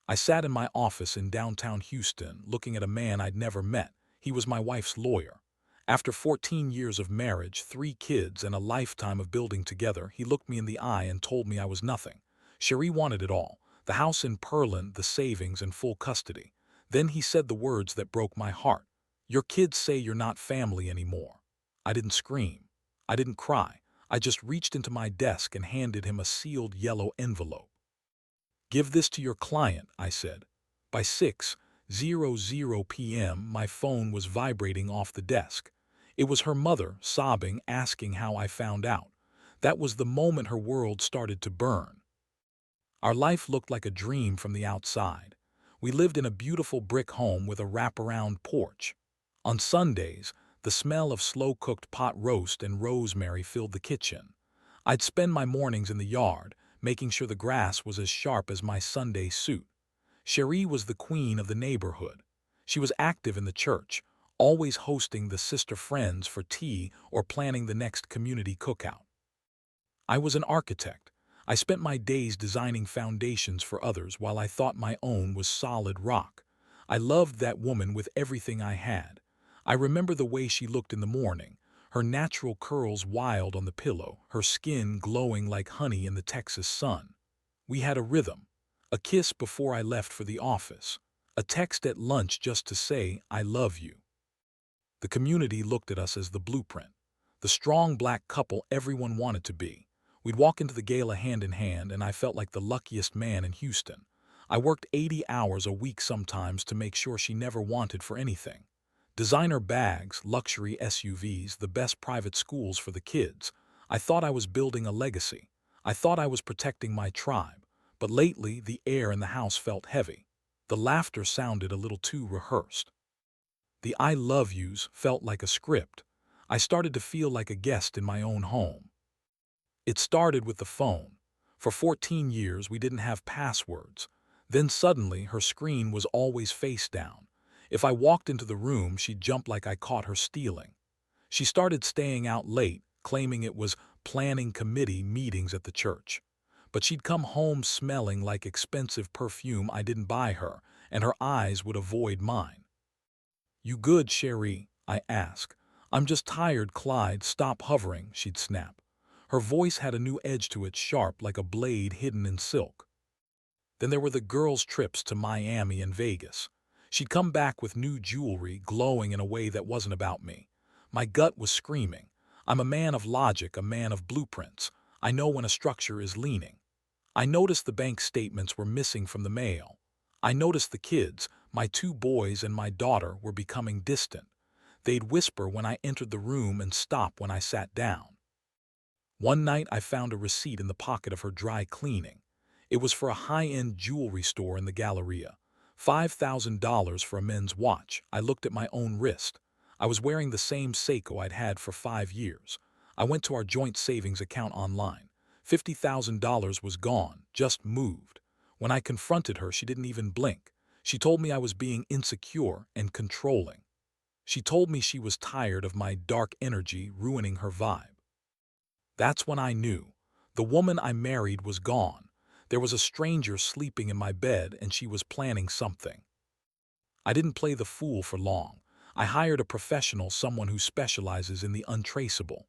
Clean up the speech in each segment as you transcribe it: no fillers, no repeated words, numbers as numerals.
I sat in my office in downtown Houston, looking at a man I'd never met. He was my wife's lawyer. After 14 years of marriage, 3 kids, and a lifetime of building together, he looked me in the eye and told me I was nothing. Cherie wanted it all: the house in Pearland, the savings, and full custody. Then he said the words that broke my heart. "Your kids say you're not family anymore." I didn't scream. I didn't cry. I just reached into my desk and handed him a sealed yellow envelope. "Give this to your client," I said. By 6:00 p.m., my phone was vibrating off the desk. It was her mother, sobbing, asking how I found out. That was the moment her world started to burn. Our life looked like a dream from the outside. We lived in a beautiful brick home with a wraparound porch. On Sundays, the smell of slow-cooked pot roast and rosemary filled the kitchen. I'd spend my mornings in the yard, making sure the grass was as sharp as my Sunday suit. Cherie was the queen of the neighborhood. She was active in the church, always hosting the sister friends for tea or planning the next community cookout. I was an architect. I spent my days designing foundations for others while I thought my own was solid rock. I loved that woman with everything I had. I remember the way she looked in the morning, her natural curls wild on the pillow, her skin glowing like honey in the Texas sun. We had a rhythm: a kiss before I left for the office, a text at lunch just to say, "I love you." The community looked at us as the blueprint, the strong black couple everyone wanted to be. We'd walk into the gala hand in hand, and I felt like the luckiest man in Houston. I worked 80 hours a week sometimes to make sure she never wanted for anything. Designer bags, luxury SUVs, the best private schools for the kids. I thought I was building a legacy. I thought I was protecting my tribe. But lately, the air in the house felt heavy. The laughter sounded a little too rehearsed. The "I love yous" felt like a script. I started to feel like a guest in my own home. It started with the phone. For 14 years, we didn't have passwords. Then suddenly, her screen was always face down. If I walked into the room, she'd jump like I caught her stealing. She started staying out late, claiming it was planning committee meetings at the church. But she'd come home smelling like expensive perfume I didn't buy her, and her eyes would avoid mine. "You good, Cherie?" I asked. "I'm just tired, Clyde. Stop hovering," she'd snap. Her voice had a new edge to it, sharp like a blade hidden in silk. Then there were the girls' trips to Miami and Vegas. She'd come back with new jewelry, glowing in a way that wasn't about me. My gut was screaming. I'm a man of logic, a man of blueprints. I know when a structure is leaning. I noticed the bank statements were missing from the mail. I noticed the kids, my 2 boys and my daughter, were becoming distant. They'd whisper when I entered the room and stop when I sat down. One night I found a receipt in the pocket of her dry cleaning. It was for a high-end jewelry store in the Galleria. $5,000 for a men's watch. I looked at my own wrist. I was wearing the same Seiko I'd had for 5 years. I went to our joint savings account online. $50,000 was gone, just moved. When I confronted her, she didn't even blink. She told me I was being insecure and controlling. She told me she was tired of my dark energy ruining her vibe. That's when I knew. The woman I married was gone. There was a stranger sleeping in my bed, and she was planning something. I didn't play the fool for long. I hired a professional, someone who specializes in the untraceable.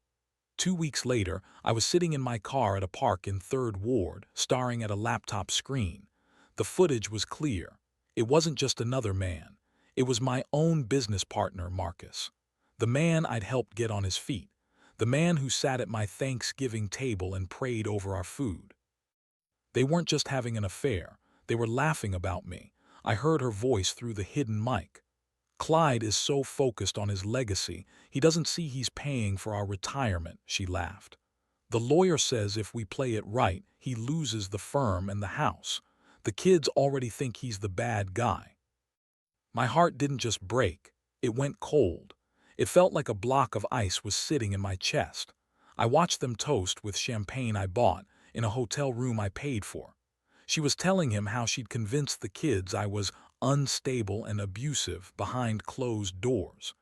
2 weeks later, I was sitting in my car at a park in 3rd Ward, staring at a laptop screen. The footage was clear. It wasn't just another man. It was my own business partner, Marcus. The man I'd helped get on his feet. The man who sat at my Thanksgiving table and prayed over our food. They weren't just having an affair. They were laughing about me. I heard her voice through the hidden mic. "Clyde is so focused on his legacy, he doesn't see he's paying for our retirement," she laughed. "The lawyer says if we play it right, he loses the firm and the house. The kids already think he's the bad guy." My heart didn't just break. It went cold. It felt like a block of ice was sitting in my chest. I watched them toast with champagne I bought in a hotel room I paid for. She was telling him how she'd convinced the kids I was unstable and abusive behind closed doors.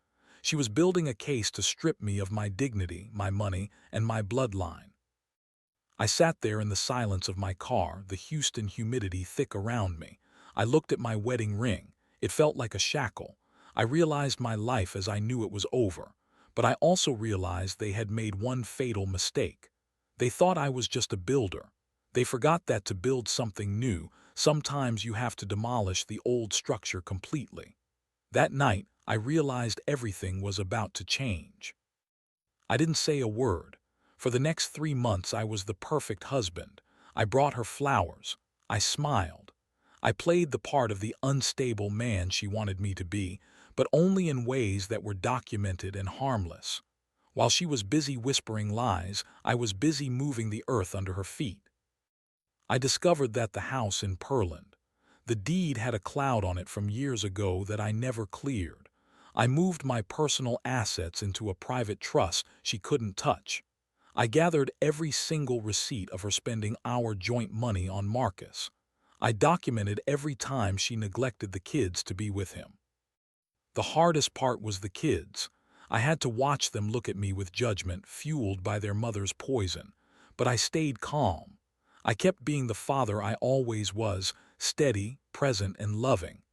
She was building a case to strip me of my dignity, my money, and my bloodline. I sat there in the silence of my car, the Houston humidity thick around me. I looked at my wedding ring. It felt like a shackle. I realized my life as I knew it was over. But I also realized they had made one fatal mistake. They thought I was just a builder. They forgot that to build something new, sometimes you have to demolish the old structure completely. That night, I realized everything was about to change. I didn't say a word. For the next 3 months, I was the perfect husband. I brought her flowers. I smiled. I played the part of the unstable man she wanted me to be, but only in ways that were documented and harmless. While she was busy whispering lies, I was busy moving the earth under her feet. I discovered that the house in Pearland, the deed had a cloud on it from years ago that I never cleared. I moved my personal assets into a private trust she couldn't touch. I gathered every single receipt of her spending our joint money on Marcus. I documented every time she neglected the kids to be with him. The hardest part was the kids. I had to watch them look at me with judgment, fueled by their mother's poison. But I stayed calm. I kept being the father I always was, steady, present, and loving.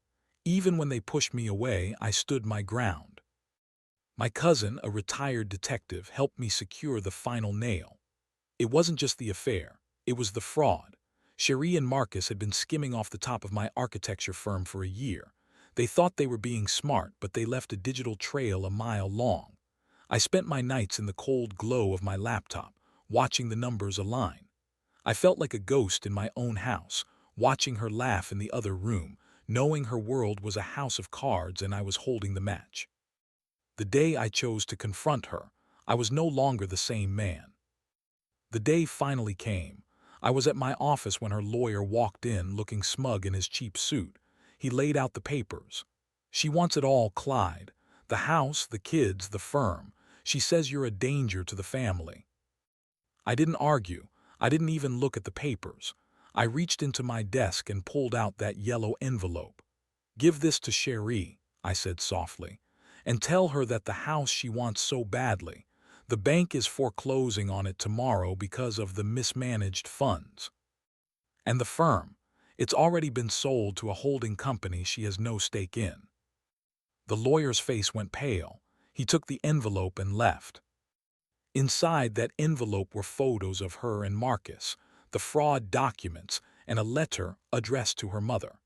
Even when they pushed me away, I stood my ground. My cousin, a retired detective, helped me secure the final nail. It wasn't just the affair, it was the fraud. Cherie and Marcus had been skimming off the top of my architecture firm for a year. They thought they were being smart, but they left a digital trail a mile long. I spent my nights in the cold glow of my laptop, watching the numbers align. I felt like a ghost in my own house, watching her laugh in the other room, knowing her world was a house of cards and I was holding the match. The day I chose to confront her, I was no longer the same man. The day finally came. I was at my office when her lawyer walked in, looking smug in his cheap suit. He laid out the papers. "She wants it all, Clyde. The house, the kids, the firm. She says you're a danger to the family." I didn't argue. I didn't even look at the papers. I reached into my desk and pulled out that yellow envelope. "Give this to Cherie," I said softly, "and tell her that the house she wants so badly, the bank is foreclosing on it tomorrow because of the mismanaged funds. And the firm, it's already been sold to a holding company she has no stake in." The lawyer's face went pale. He took the envelope and left. Inside that envelope were photos of her and Marcus, the fraud documents, and a letter addressed to her mother.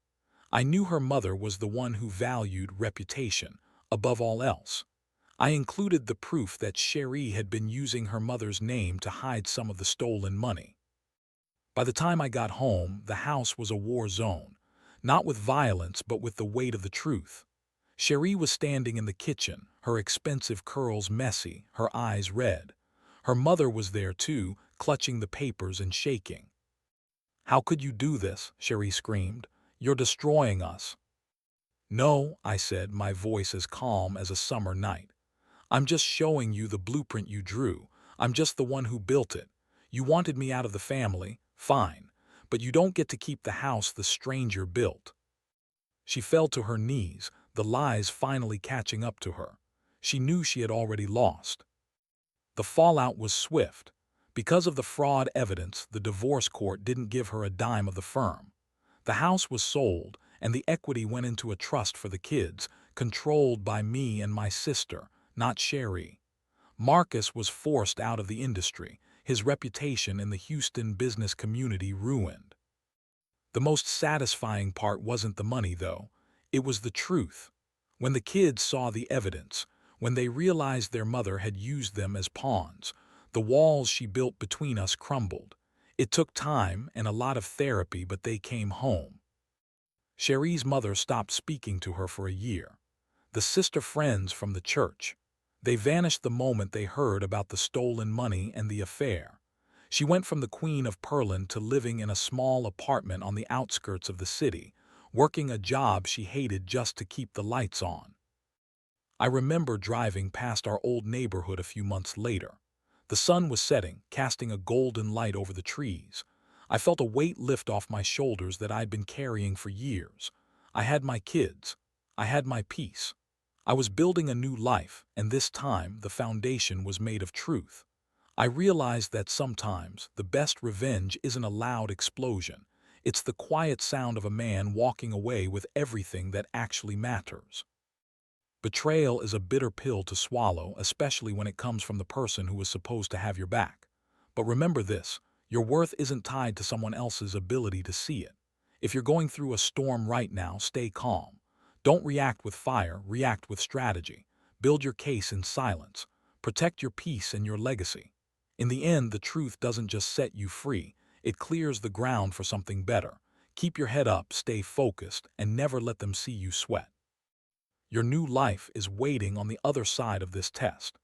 I knew her mother was the one who valued reputation above all else. I included the proof that Cherie had been using her mother's name to hide some of the stolen money. By the time I got home, the house was a war zone, not with violence but with the weight of the truth. Cherie was standing in the kitchen, her expensive curls messy, her eyes red. Her mother was there too, clutching the papers and shaking. "How could you do this?" Cherie screamed. "You're destroying us." "No," I said, my voice as calm as a summer night. "I'm just showing you the blueprint you drew. I'm just the one who built it. You wanted me out of the family, fine, but you don't get to keep the house the stranger built." She fell to her knees, the lies finally catching up to her. She knew she had already lost. The fallout was swift. Because of the fraud evidence, the divorce court didn't give her a dime of the firm. The house was sold, and the equity went into a trust for the kids, controlled by me and my sister, not Cherie. Marcus was forced out of the industry, his reputation in the Houston business community ruined. The most satisfying part wasn't the money, though. It was the truth. When the kids saw the evidence, when they realized their mother had used them as pawns, the walls she built between us crumbled. It took time and a lot of therapy, but they came home. Cherie's mother stopped speaking to her for a year. The sister friends from the church. They vanished the moment they heard about the stolen money and the affair. She went from the Queen of Pearland to living in a small apartment on the outskirts of the city, working a job she hated just to keep the lights on. I remember driving past our old neighborhood a few months later. The sun was setting, casting a golden light over the trees. I felt a weight lift off my shoulders that I'd been carrying for years. I had my kids. I had my peace. I was building a new life, and this time the foundation was made of truth. I realized that sometimes the best revenge isn't a loud explosion. It's the quiet sound of a man walking away with everything that actually matters. Betrayal is a bitter pill to swallow, especially when it comes from the person who was supposed to have your back. But remember this, your worth isn't tied to someone else's ability to see it. If you're going through a storm right now, stay calm. Don't react with fire, react with strategy. Build your case in silence. Protect your peace and your legacy. In the end, the truth doesn't just set you free, it clears the ground for something better. Keep your head up, stay focused, and never let them see you sweat. Your new life is waiting on the other side of this test.